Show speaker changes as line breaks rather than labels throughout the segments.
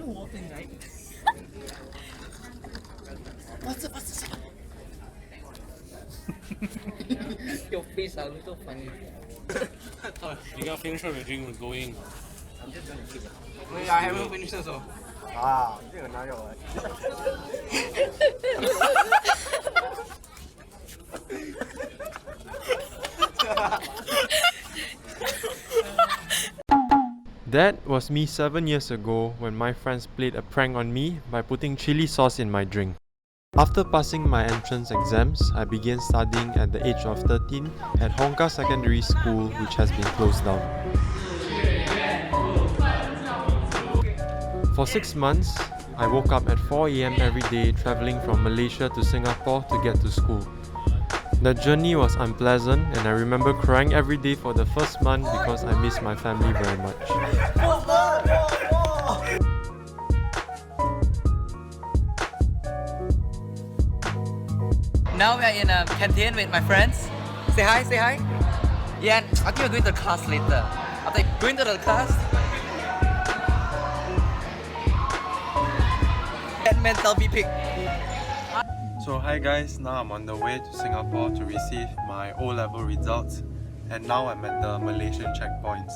the whole thing, right? What's up? Your face are a little funny.
You gotta finish up your drink and go in.
I'm just gonna keep it. Wait, I haven't finished this all.
啊，这个哪有啊？
That was me 7 years ago when my friends played a prank on me by putting chili sauce in my drink. After passing my entrance exams, I began studying at the age of 13 at Hongka Secondary School, which has been closed down. For 6 months, I woke up at 4 AM every day travelling from Malaysia to Singapore to get to school. The journey was unpleasant and I remember crying every day for the first month because I missed my family very much.
Now we are in a canteen with my friends. Say hi, say hi. Yeah, I think we're going to the class later. After going to the class, that mental be picked.
So hi guys, now I'm on the way to Singapore to receive my O-level results and now I'm at the Malaysian checkpoints.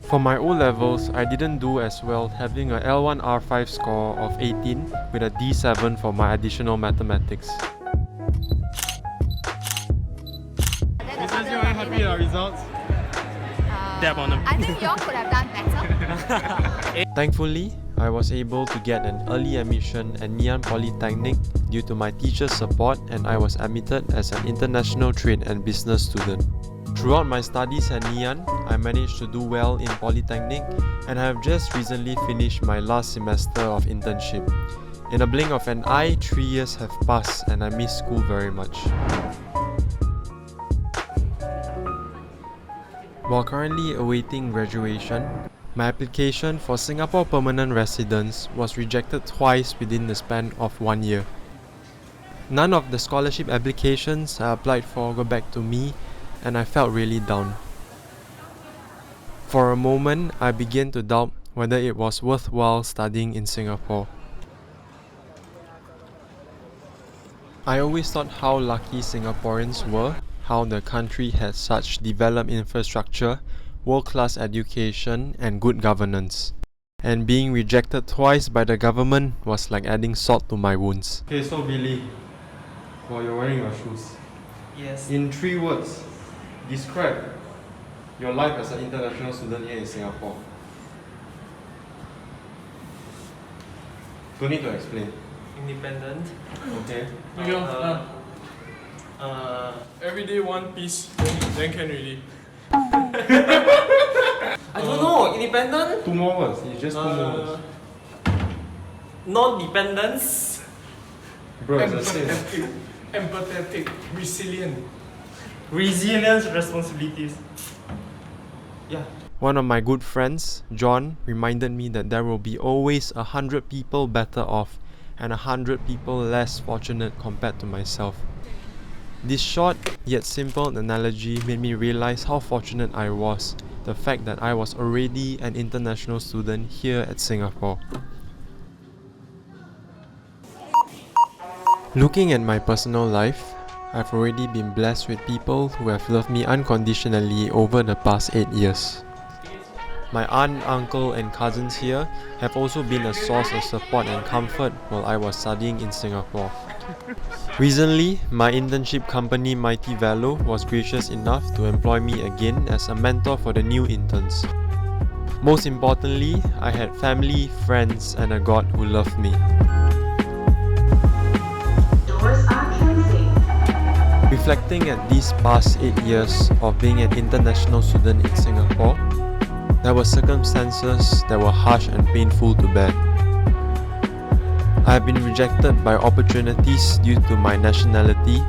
For my O-levels, I didn't do as well, having a L1 R5 score of 18 with a D7 for my additional mathematics.
Mrs. You are happy with our results? Dab on them.
I think you all could have done better.
Thankfully, I was able to get an early admission at Ngee Ann Polytechnic due to my teacher's support and I was admitted as an international trade and business student. Throughout my studies at Ngee Ann, I managed to do well in Polytechnic and I have just recently finished my last semester of internship. In a blink of an eye, 3 years have passed and I miss school very much. While currently awaiting graduation, my application for Singapore permanent residence was rejected twice within the span of 1 year. None of the scholarship applications I applied for got back to me and I felt really down. For a moment, I began to doubt whether it was worthwhile studying in Singapore. I always thought how lucky Singaporeans were, how the country had such developed infrastructure, world-class education and good governance. And being rejected twice by the government was like adding salt to my wounds. Okay, so Billy, while you're wearing your shoes,
Yes.
in 3 words, describe your life as an international student here in Singapore. Don't need to explain.
Independent.
Okay.
Every day one piece, then can already.
I don't know. Independent.
2 more words. It's just 2 more words.
Non-dependence.
Bro, it's the same.
Empathetic, resilient.
Resilience. Responsibilities. Yeah.
One of my good friends, John, reminded me that there will be always 100 people better off and 100 people less fortunate compared to myself. This short yet simple analogy made me realize how fortunate I was, the fact that I was already an international student here at Singapore. Looking at my personal life, I've already been blessed with people who have loved me unconditionally over the past 8 years. My aunt, uncle and cousins here have also been a source of support and comfort while I was studying in Singapore. Recently, my internship company Mighty Valo was gracious enough to employ me again as a mentor for the new interns. Most importantly, I had family, friends and a God who loved me. Reflecting at these past 8 years of being an international student in Singapore, there were circumstances that were harsh and painful to bear. I have been rejected by opportunities due to my nationality,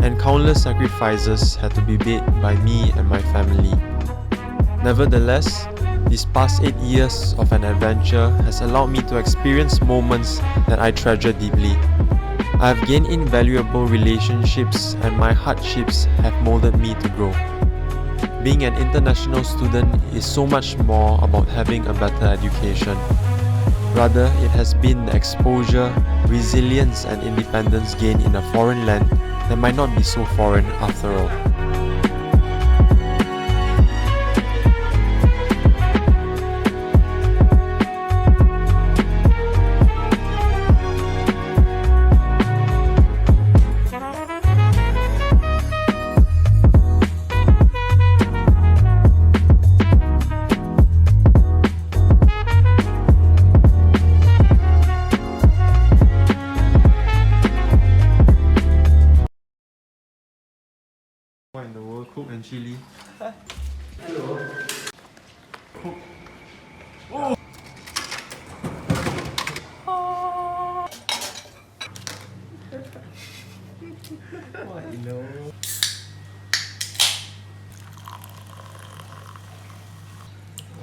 and countless sacrifices had to be made by me and my family. Nevertheless, these past 8 years of an adventure has allowed me to experience moments that I treasure deeply. I have gained invaluable relationships and my hardships have molded me to grow. Being an international student is so much more about having a better education. Rather, it has been the exposure, resilience and independence gained in a foreign land that might not be so foreign after all.
What in the world? Coke and chili.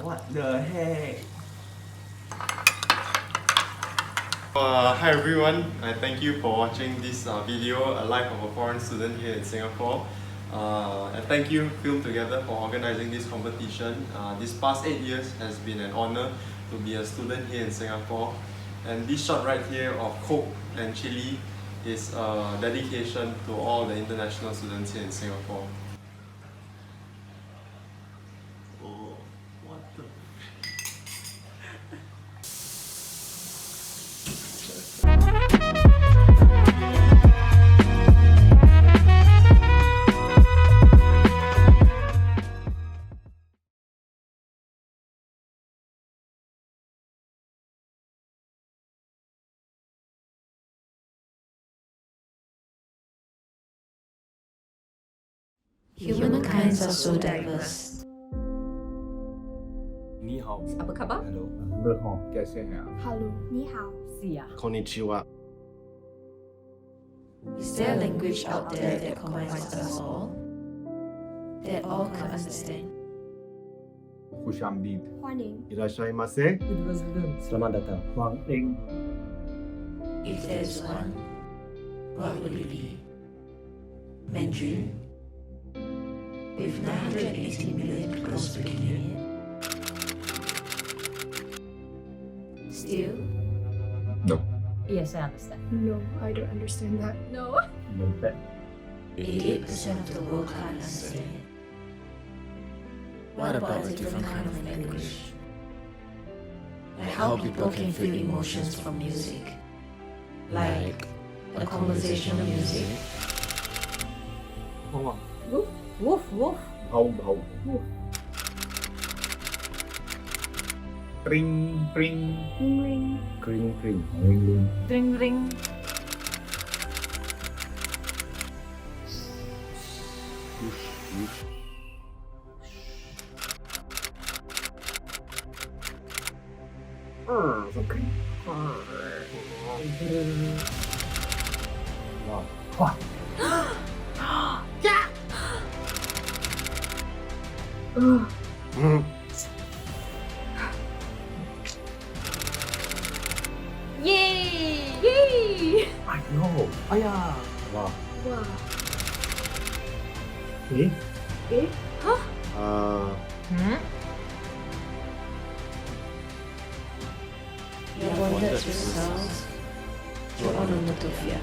What the heck?
Hi everyone, I thank you for watching this video, A Life of a Foreign Student here in Singapore. And thank you Film Together for organizing this competition. This past 8 years has been an honor to be a student here in Singapore. And this shot right here of Coke and chili is a dedication to all the international students here in Singapore.
Oh, what the?
Humankinds are so diverse.
Ni hao.
Apa khabar?
Hello. Good hao. कैसे हैं आप?
Hello, 你好.
Konnichiwa.
Is there a language out there that combines us all? That all can understand?
खुश आमदीद.
欢迎.
Irashaimase. Selamat datang. Huang Eng.
If there's one, what would it be? Mandarin? With 980 million people speaking it? Still?
No.
Yes, I understand.
No, I don't understand that. No.
No bet.
88% of the world can't understand it. What about a different kind of language? Like how people can feel emotions from music? Like a conversational music?
Woof, woof.
Hao hao. Ring ring.
Ring ring.
Ring ring. Ring ring.
Ring, ring.
Whoosh whoosh.
Yay! Yay!
I know. Aya. Wow.
Wow.
Eh?
Eh? Huh?
Yang wandered to the south, to onomatopoeia.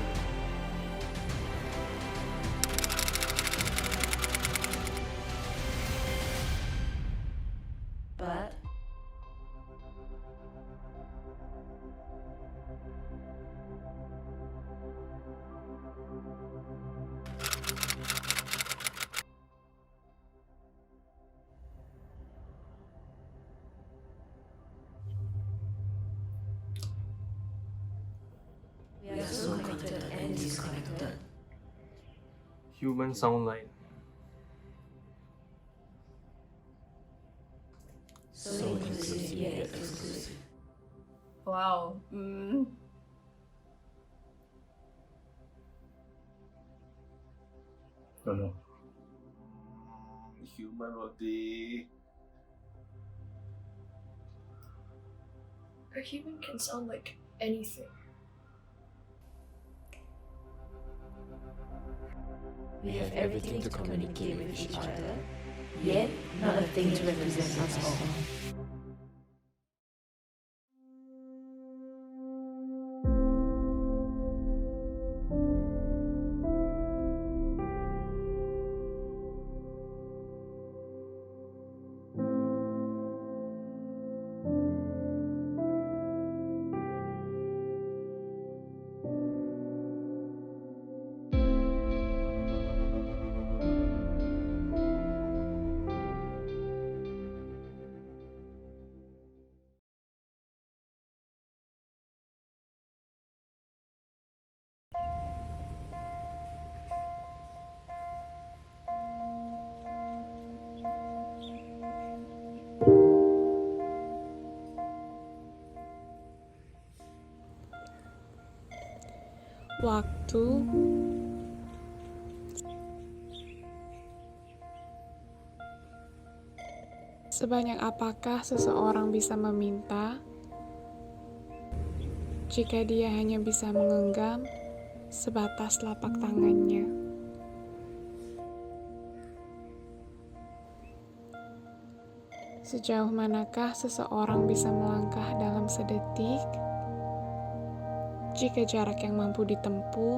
But we are so connected and disconnected.
Human sound line.
So inclusive yet exclusive.
Wow.
No. Human roti.
A human can sound like anything.
We have everything to communicate with each other, yet not a thing to represent us all.
Waktu sebanyak apakah seseorang bisa meminta jika dia hanya bisa menggenggam sebatas telapak tangannya? Sejauh manakah seseorang bisa melangkah dalam sedetik jika jarak yang mampu ditempuh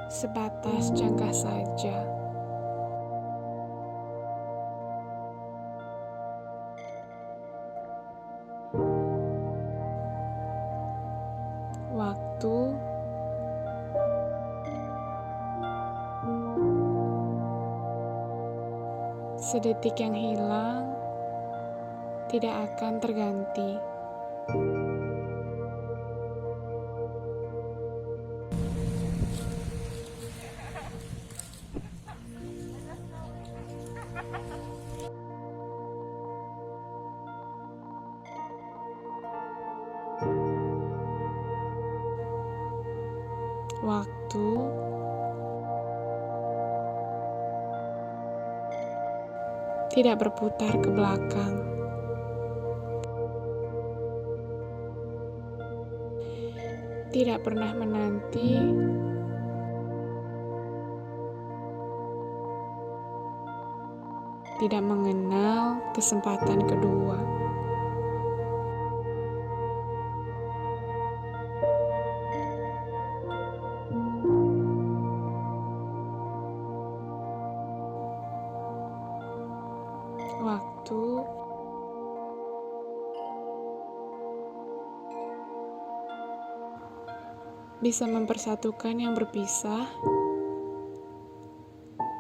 sebatas jangka saja? Waktu sedetik yang hilang tidak akan terganti. Waktu tidak berputar ke belakang. Tidak pernah menanti, tidak mengenal kesempatan kedua. Waktu bisa mempersatukan yang berpisah,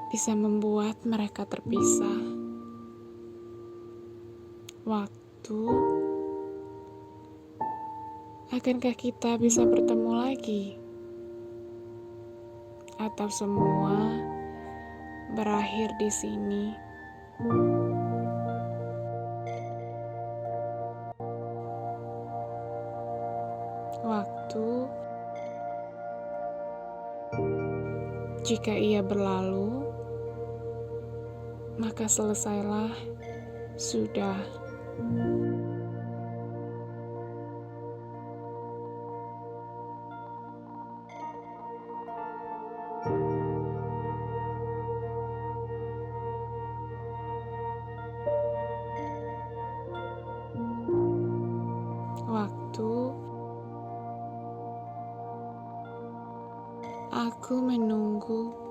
bisa membuat mereka terpisah. Waktu, akankah kita bisa bertemu lagi? Atau semua berakhir di sini? Waktu, jika ia berlalu, maka selesailah sudah. Waktu, aku menunggu.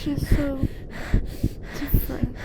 She's so different.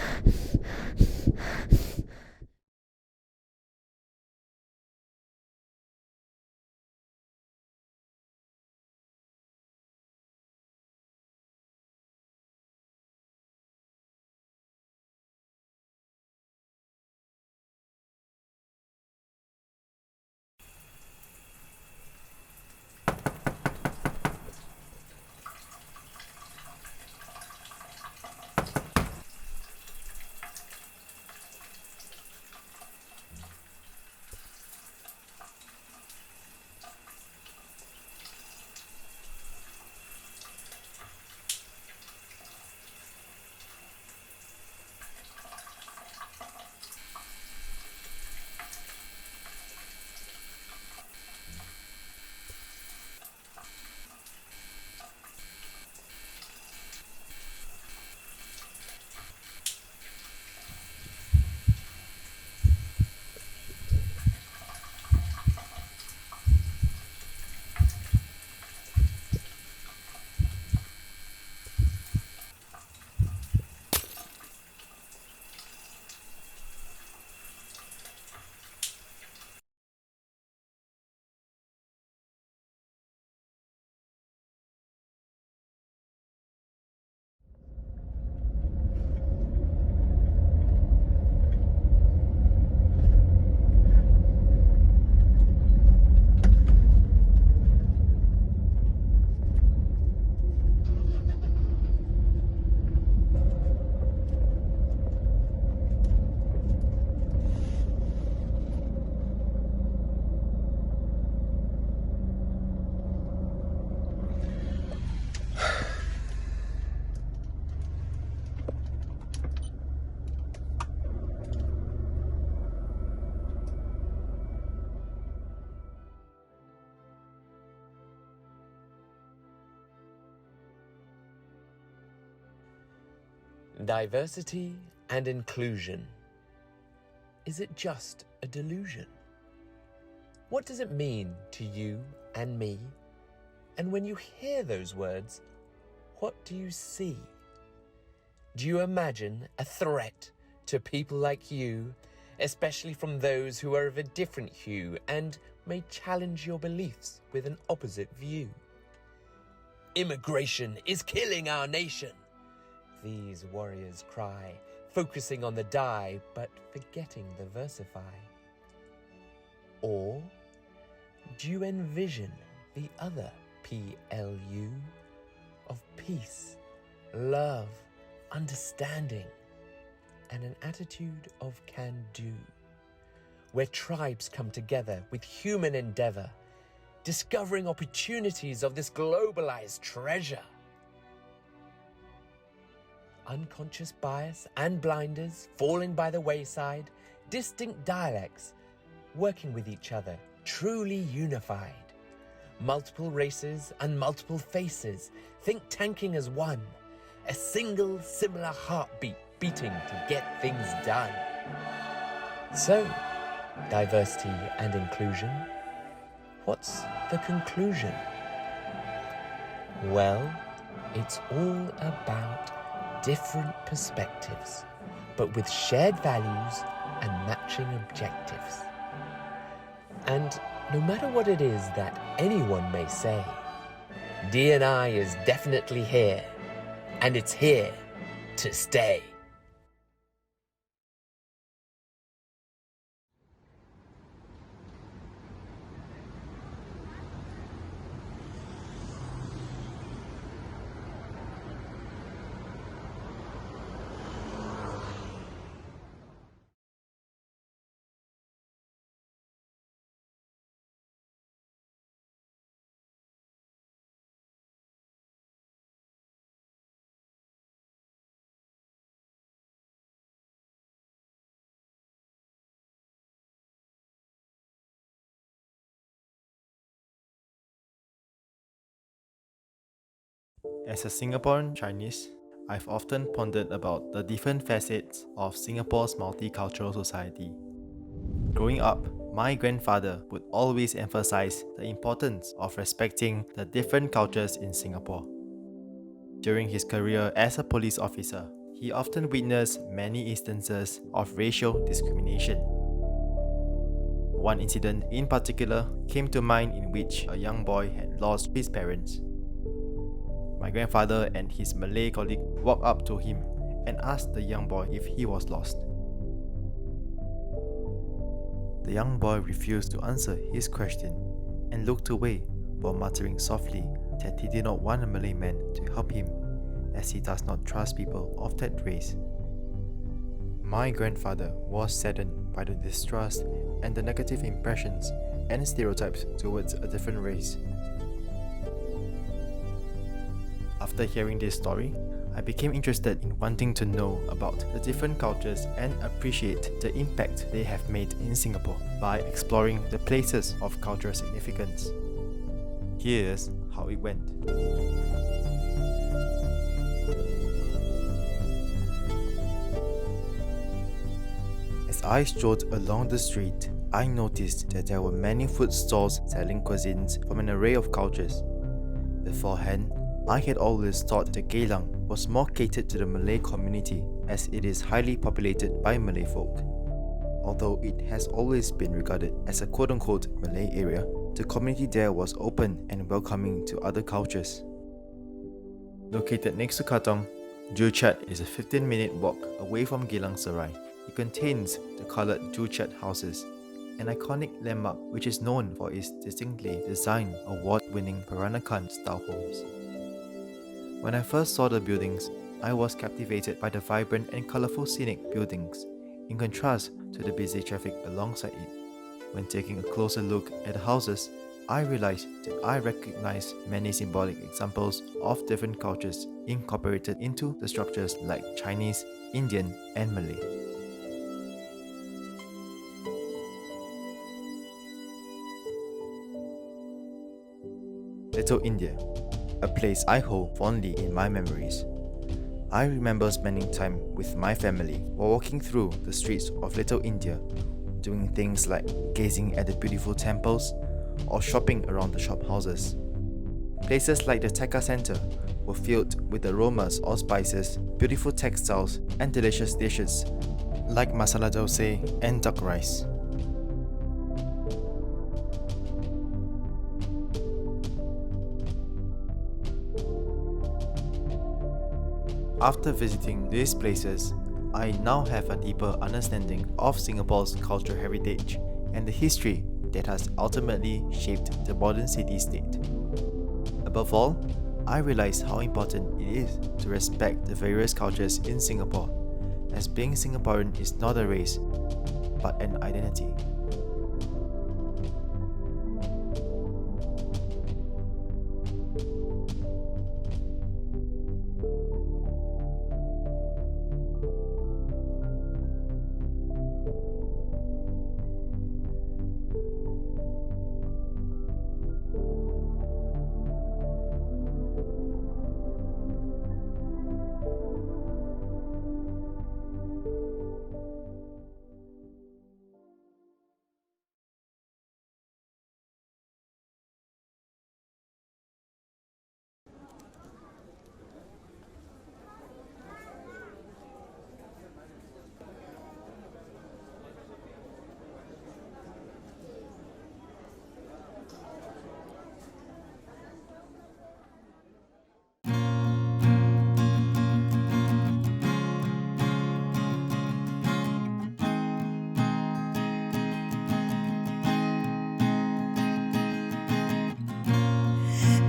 Diversity and inclusion. Is it just a delusion? What does it mean to you and me? And when you hear those words, what do you see? Do you imagine a threat to people like you, especially from those who are of a different hue and may challenge your beliefs with an opposite view? Immigration is killing our nation, these warriors cry, focusing on the die, but forgetting the versify. Or do you envision the other PLU of peace, love, understanding, and an attitude of can-do, where tribes come together with human endeavor, discovering opportunities of this globalized treasure? Unconscious bias and blinders falling by the wayside, distinct dialects working with each other, truly unified. Multiple races and multiple faces, think tanking as one, a single similar heartbeat beating to get things done. So, diversity and inclusion, what's the conclusion? Well, it's all about different perspectives, but with shared values and matching objectives. And no matter what it is that anyone may say, D&I is definitely here, and it's here to stay.
As a Singaporean Chinese, I've often pondered about the different facets of Singapore's multicultural society. Growing up, my grandfather would always emphasize the importance of respecting the different cultures in Singapore. During his career as a police officer, he often witnessed many instances of racial discrimination. One incident in particular came to mind in which a young boy had lost his parents. My grandfather and his Malay colleague walked up to him and asked the young boy if he was lost. The young boy refused to answer his question and looked away while muttering softly that he did not want a Malay man to help him, as he does not trust people of that race. My grandfather was saddened by the distrust and the negative impressions and stereotypes towards a different race. After hearing this story, I became interested in wanting to know about the different cultures and appreciate the impact they have made in Singapore by exploring the places of cultural significance. Here's how it went. As I strolled along the street, I noticed that there were many food stalls selling cuisines from an array of cultures. Beforehand, I had always thought that Geylang was more catered to the Malay community, as it is highly populated by Malay folk. Although it has always been regarded as a quote-unquote Malay area, the community there was open and welcoming to other cultures. Located next to Katong, Joo Chiat is a 15-minute walk away from Geylang Serai. It contains the coloured Joo Chiat houses, an iconic landmark which is known for its distinctly designed, award-winning Peranakan-style homes. When I first saw the buildings, I was captivated by the vibrant and colourful scenic buildings, in contrast to the busy traffic alongside it. When taking a closer look at the houses, I realized that I recognized many symbolic examples of different cultures incorporated into the structures like Chinese, Indian, and Malay. Little India, a place I hold fondly in my memories. I remember spending time with my family while walking through the streets of Little India, doing things like gazing at the beautiful temples or shopping around the shop houses. Places like the Tekka Center were filled with aromas of spices, beautiful textiles, and delicious dishes like masala dosa and duck rice. After visiting these places, I now have a deeper understanding of Singapore's cultural heritage and the history that has ultimately shaped the modern city-state. Above all, I realize how important it is to respect the various cultures in Singapore, as being Singaporean is not a race, but an identity.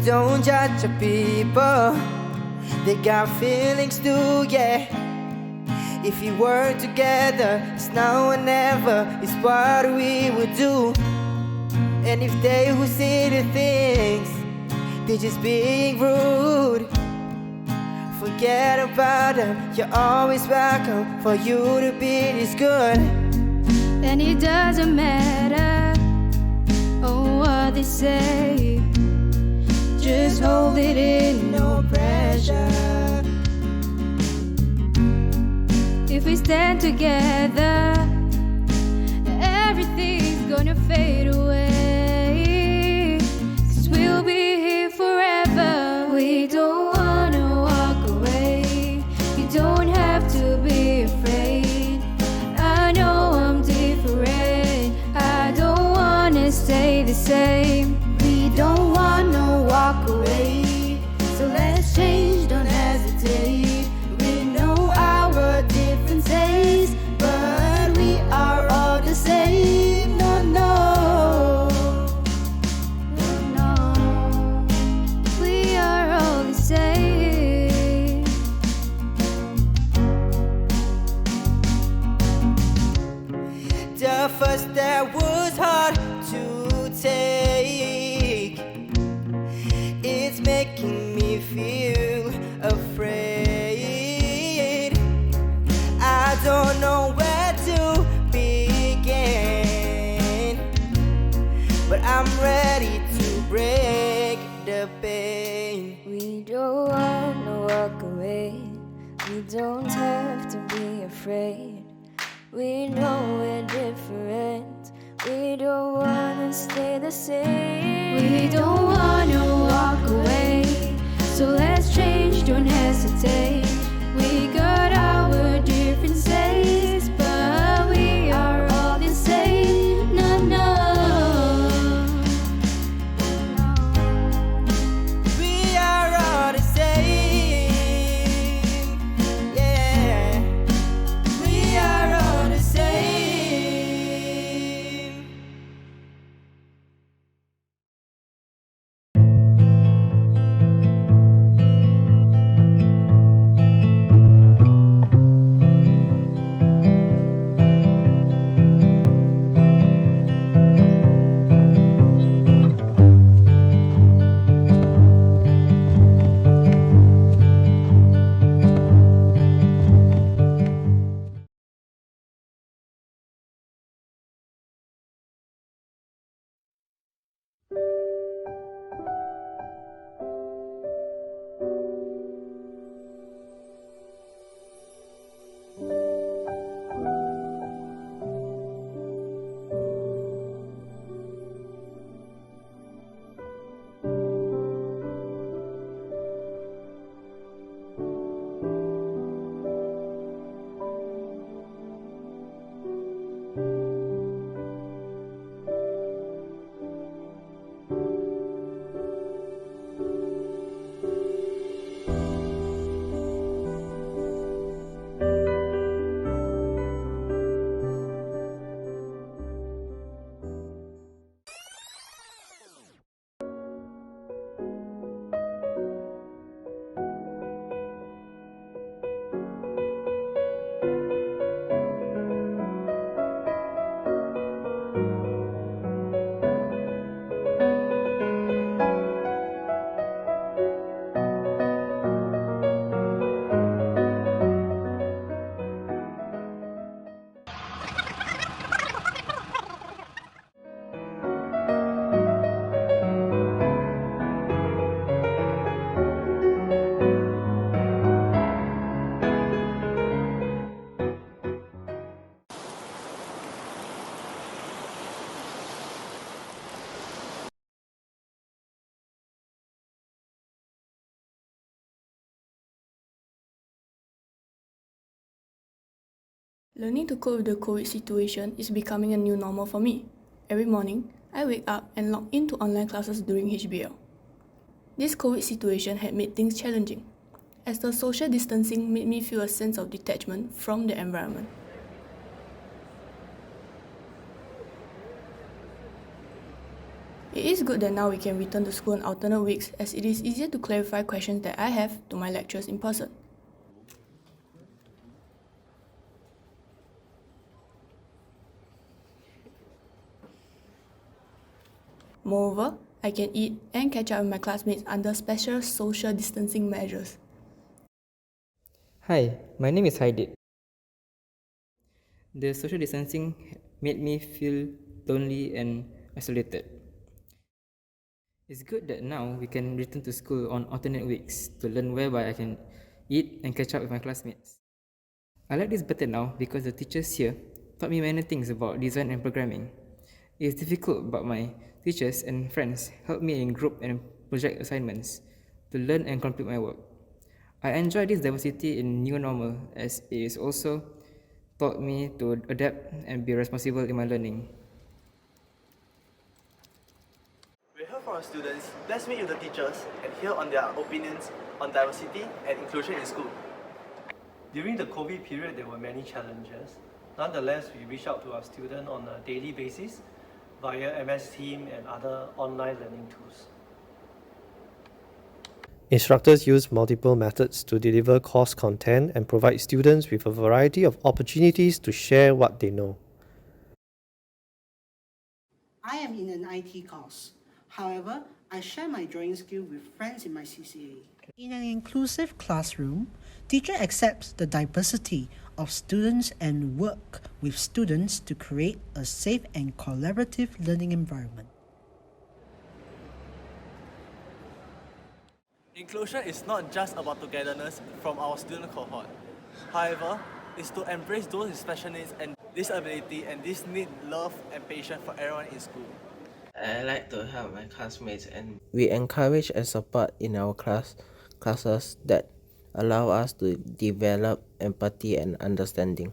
Don't judge the people, they got feelings too, yeah. If we work together, it's now or never, it's what we would do. And if they who see the things, they're just being rude, forget about them, you're always welcome for you to be this good.
And it doesn't matter, oh, what they say, just hold it in, no pressure. If we stand together, everything's gonna fade away, 'cause we'll be here forever. We don't wanna walk
is making me feel afraid. I don't know where to begin, but I'm ready to break the pain.
We don't wanna walk away. We don't have to be afraid. We know we're different. We don't wanna stay the same.
We don't wanna walk away, so let's change, don't hesitate. We got our differences, but we are all the same. No, no.
We are all the same. Yeah, we are all the same.
Learning to cope with the COVID situation is becoming a new normal for me. Every morning, I wake up and log into online classes during HBL. This COVID situation had made things challenging, as the social distancing made me feel a sense of detachment from the environment. It is good that now we can return to school on alternate weeks, as it is easier to clarify questions that I have to my lecturers in person. Moreover, I can eat and catch up with my classmates under special social distancing measures.
Hi, my name is Haidit. The social distancing made me feel lonely and isolated. It's good that now we can return to school on alternate weeks to learn whereby I can eat and catch up with my classmates. I like this better now because the teachers here taught me many things about design and programming. It's difficult, but my teachers and friends helped me in group and project assignments to learn and complete my work. I enjoy this diversity in new normal, as it is also taught me to adapt and be responsible in my learning.
We heard from our students. Let's meet with the teachers and hear on their opinions on diversity and inclusion in school.
During the COVID period, there were many challenges. Nonetheless, we reach out to our students on a daily basis via MS Teams and other online learning tools.
Instructors use multiple methods to deliver course content and provide students with a variety of opportunities to share what they know.
I am in an IT course. However, I share my drawing skill with friends in my CCA. In an inclusive classroom, teacher accepts the diversity of students and work with students to create a safe and collaborative learning environment.
Inclusion is not just about togetherness from our student cohort. However, it's to embrace those with special needs and disability, and this need love and patience for everyone in school.
I like to help my classmates, and we encourage and support in our classes that allow us to develop empathy and understanding.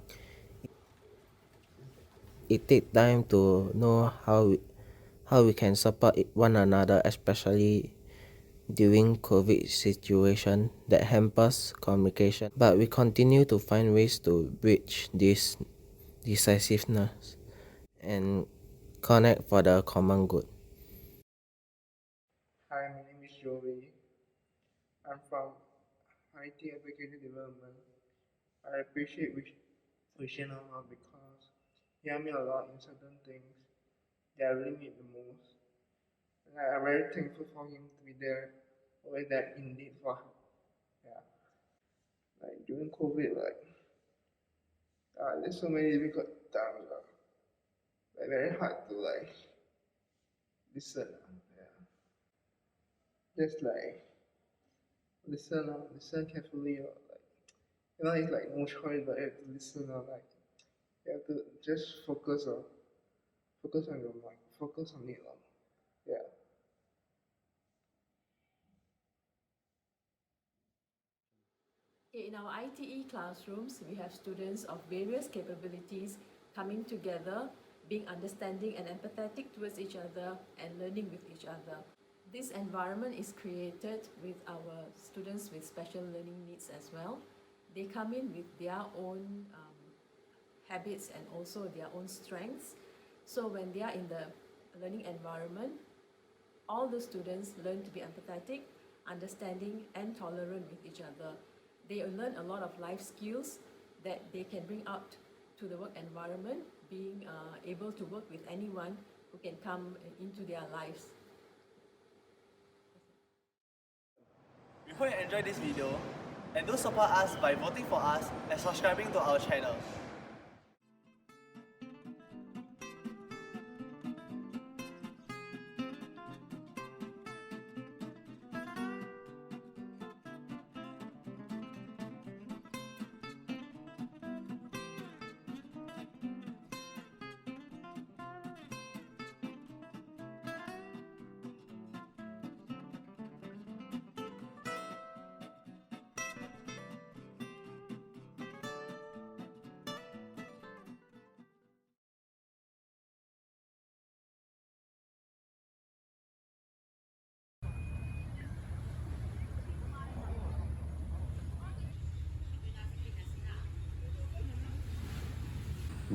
It takes time to know how we can support one another, especially during COVID situation that hampers communication. But we continue to find ways to bridge this decisiveness and connect for the common good.
Hi, my name is Joey. I'm from IT Application Development. I appreciate Luciano because he helped me a lot in certain things that I really need the most. And I'm very thankful for him to be there, always that in need for help. Yeah. Like during COVID, there's so many difficult times. Like very hard to listen. Yeah. Just listen carefully, or it's like no choice but you have to listen, or you have to just focus on your mind, focus on it. Yeah.
In our ITE classrooms, we have students of various capabilities coming together, being understanding and empathetic towards each other, and learning with each other. This environment is created with our students with special learning needs as well. They come in with their own habits and also their own strengths. So when they are in the learning environment, all the students learn to be empathetic, understanding and tolerant with each other. They learn a lot of life skills that they can bring out to the work environment, being able to work with anyone who can come into their lives.
We hope you enjoyed this video, and do support us by voting for us and subscribing to our channel.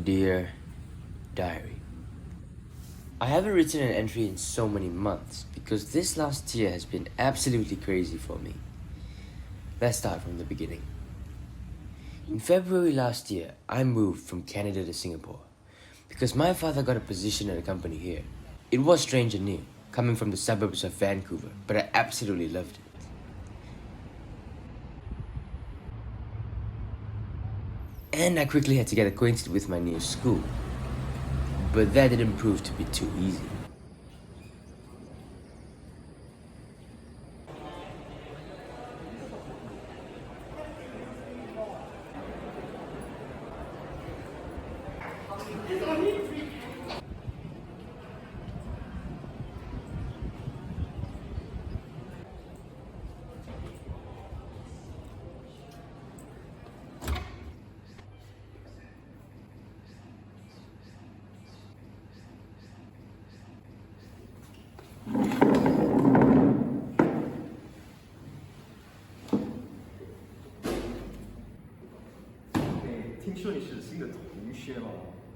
Dear Diary, I haven't written an entry in so many months because this last year has been absolutely crazy for me. Let's start from the beginning. In February last year, I moved from Canada to Singapore because my father got a position at a company here. It was strange and new, coming from the suburbs of Vancouver, but I absolutely loved it. And I quickly had to get acquainted with my new school. But that didn't prove to be too easy.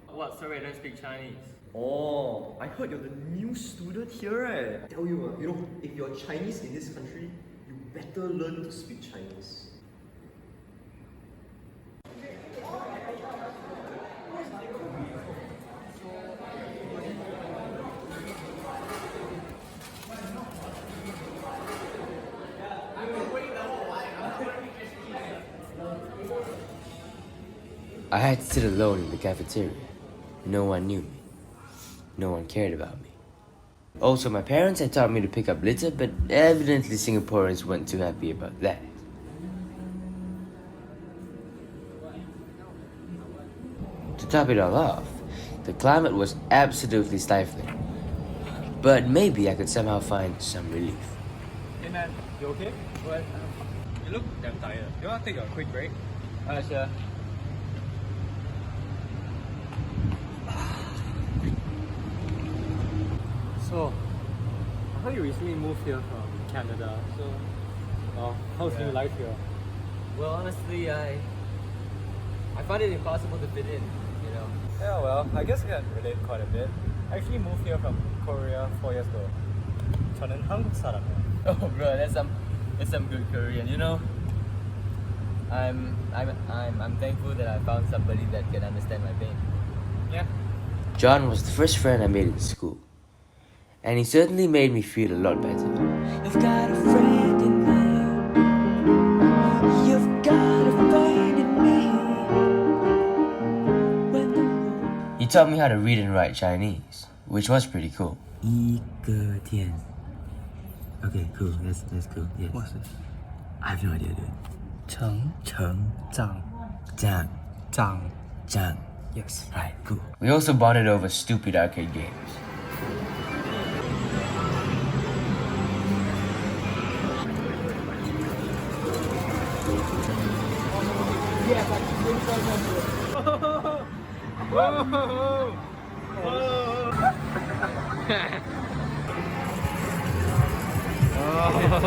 What? Sorry, I don't speak Chinese.
Oh, I heard you're the new student here, right? I tell you, if you're Chinese in this country, you better learn to speak Chinese.
I had to sit alone in the cafeteria. No one knew me. No one cared about me. Also, my parents had taught me to pick up litter, but evidently Singaporeans weren't too happy about that. To top it all off, the climate was absolutely stifling. But maybe I could somehow find some relief.
Hey man, you okay? What? You look damn tired. You want to take a quick break? Sure. So, I heard you recently moved here from Canada. So, how's new life here?
Well, honestly, I find it impossible to fit in, you know.
Yeah, well, I guess we can relate quite a bit. I actually moved here from Korea 4 years ago. 저는 한국 사람이야.
Oh, bro, that's some good Korean. You know, I'm thankful that I found somebody that can understand my pain.
Yeah.
John was the first friend I made in school, and he certainly made me feel a lot better.
You've got a friend in me. You've got a friend in me.
He taught me how to read and write Chinese, which was pretty cool.
一个天. Okay, cool. That's cool. Yes.
What's this?
I have no idea, dude.
成
Zhang.
Zhang.
Zhang.
Yes.
Right, cool.
We also bonded over stupid arcade games.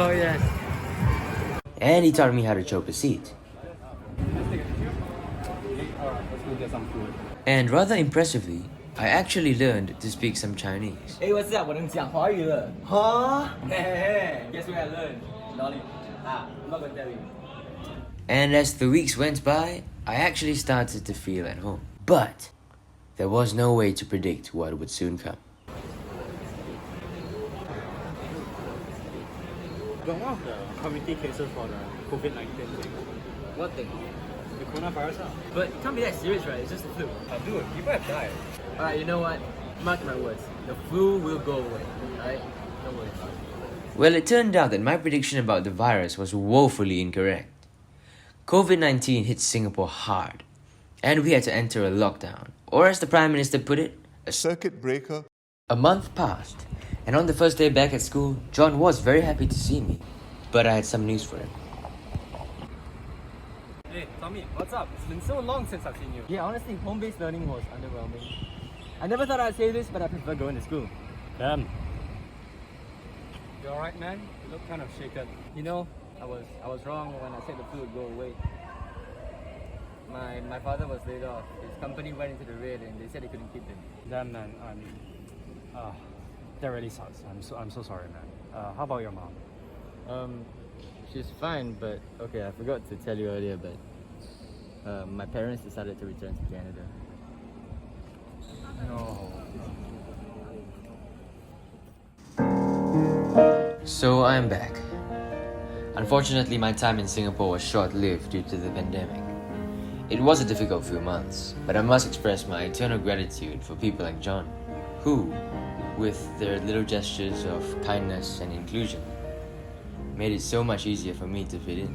Oh, yes.
And he taught me how to choke a seat. And rather impressively, I actually learned to speak some Chinese.
Hey, what's up? 我能讲华语了.
Huh?
Hey, guess what I learned? Lolly. I'm not gonna tell you.
And as the weeks went by, I actually started to feel at home. But there was no way to predict what would soon come.
Got one of the community cases for the COVID-19 thing.
What thing?
The coronavirus.
But it can't be that serious, right? It's just the flu.
Dude, people have died.
Alright, you know what? Mark my words. The flu will go away. Alright? Don't worry about it.
Well, it turned out that my prediction about the virus was woefully incorrect. COVID-19 hit Singapore hard, and we had to enter a lockdown, or as the Prime Minister put it, a circuit breaker. A month passed, and on the first day back at school, John was very happy to see me, but I had some news for him.
Hey, Tommy, what's up? It's been so long since I've seen you.
Yeah, honestly, home-based learning was underwhelming. I never thought I'd say this, but I prefer going to school.
Damn. You alright, man? You look kind of shaken.
You know, I was wrong when I said the flu would go away. My father was laid off. His company went into the red and they said they couldn't keep him.
Damn, man. That really sucks. I'm so sorry, man. How about your mom?
She's fine, but okay, I forgot to tell you earlier, but my parents decided to return to Canada.
No.
So I'm back. Unfortunately, my time in Singapore was short-lived due to the pandemic. It was a difficult few months, but I must express my eternal gratitude for people like John, who, with their little gestures of kindness and inclusion, made it so much easier for me to fit in.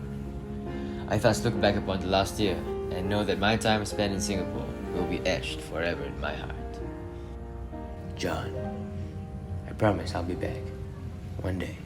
I thus look back upon the last year and know that my time spent in Singapore will be etched forever in my heart. John, I promise I'll be back one day.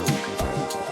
okay.